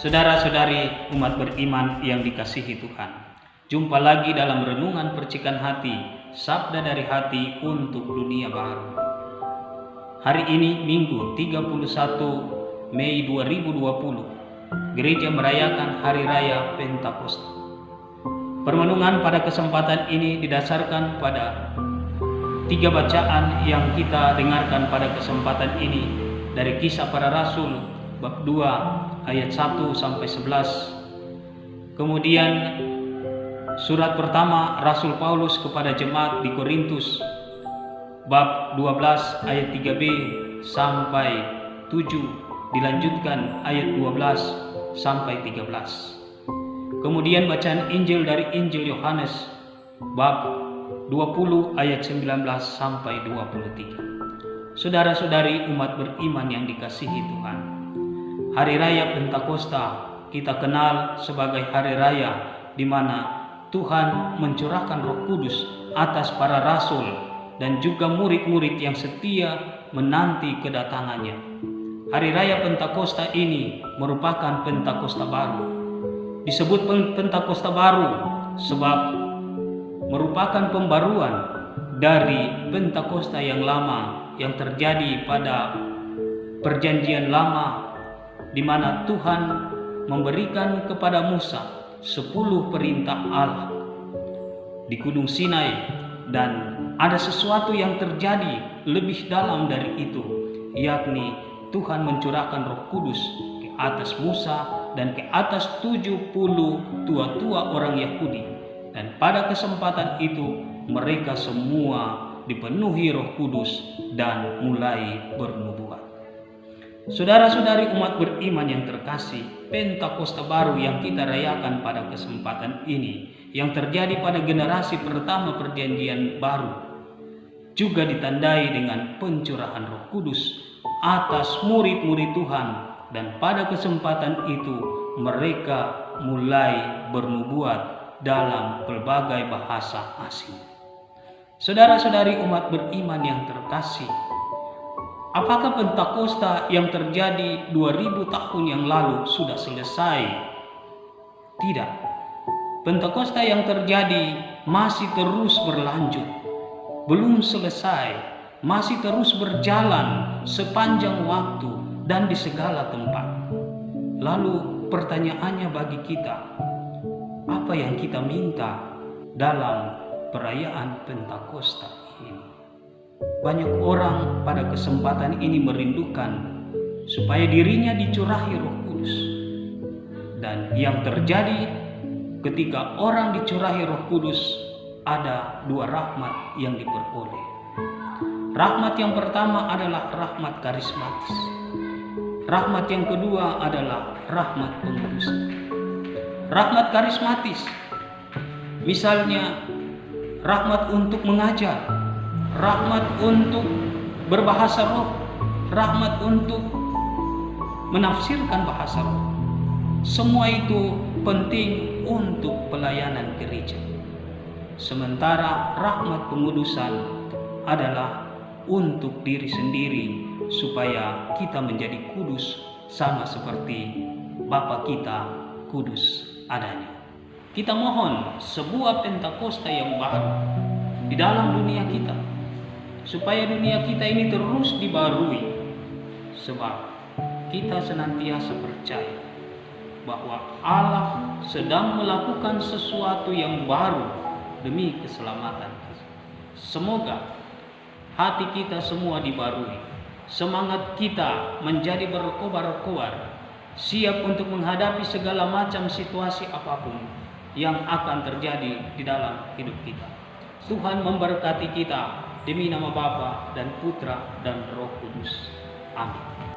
Saudara-saudari umat beriman yang dikasihi Tuhan, jumpa lagi dalam renungan percikan hati, sabda dari hati untuk dunia baru. Hari ini Minggu 31 Mei 2020, gereja merayakan Hari Raya Pentakosta. Permenungan pada kesempatan ini didasarkan pada 3 bacaan yang kita dengarkan pada kesempatan ini dari Kisah Para Rasul bab 2 ayat 1 sampai 11. Kemudian surat pertama Rasul Paulus kepada jemaat di Korintus bab 12 ayat 3b sampai 7, dilanjutkan ayat 12 sampai 13. Kemudian bacaan Injil dari Injil Yohanes bab 20 ayat 19 sampai 23. Saudara-saudari umat beriman yang dikasihi Tuhan, Hari Raya Pentakosta kita kenal sebagai hari raya di mana Tuhan mencurahkan Roh Kudus atas para rasul dan juga murid-murid yang setia menanti kedatangannya. Hari Raya Pentakosta ini merupakan Pentakosta baru. Disebut Pentakosta baru sebab merupakan pembaruan dari Pentakosta yang lama yang terjadi pada Perjanjian Lama, di mana Tuhan memberikan kepada Musa 10 perintah Allah di Gunung Sinai, dan ada sesuatu yang terjadi lebih dalam dari itu, yakni Tuhan mencurahkan Roh Kudus ke atas Musa dan ke atas 70 tua-tua orang Yahudi, dan pada kesempatan itu mereka semua dipenuhi Roh Kudus dan mulai bernubuat. Saudara-saudari umat beriman yang terkasih, Pentakosta baru yang kita rayakan pada kesempatan ini, yang terjadi pada generasi pertama Perjanjian Baru, juga ditandai dengan pencurahan Roh Kudus atas murid-murid Tuhan, dan pada kesempatan itu mereka mulai bernubuat dalam berbagai bahasa asing. Saudara-saudari umat beriman yang terkasih, apakah Pentakosta yang terjadi 2000 tahun yang lalu sudah selesai? Tidak. Pentakosta yang terjadi masih terus berlanjut, belum selesai, masih terus berjalan sepanjang waktu dan di segala tempat. Lalu pertanyaannya bagi kita, apa yang kita minta dalam perayaan Pentakosta ini? Banyak orang pada kesempatan ini merindukan supaya dirinya dicurahi Roh Kudus. Dan yang terjadi ketika orang dicurahi Roh Kudus, ada 2 rahmat yang diperoleh. Rahmat yang pertama adalah rahmat karismatis. Rahmat yang kedua adalah rahmat pengudusan. Rahmat karismatis, misalnya rahmat untuk mengajar, rahmat untuk berbahasa roh, rahmat untuk menafsirkan bahasa roh. Semua itu penting untuk pelayanan gereja. Sementara rahmat pengudusan adalah untuk diri sendiri, supaya kita menjadi kudus sama seperti Bapa kita kudus adanya. Kita mohon sebuah Pentakosta yang baru di dalam dunia kita, supaya dunia kita ini terus dibarui, sebab kita senantiasa percaya bahwa Allah sedang melakukan sesuatu yang baru demi keselamatan kita. Semoga hati kita semua dibarui, semangat kita menjadi berkobar-kobar, siap untuk menghadapi segala macam situasi apapun yang akan terjadi di dalam hidup kita. Tuhan memberkati kita demi nama Bapa dan Putra dan Roh Kudus. Amin.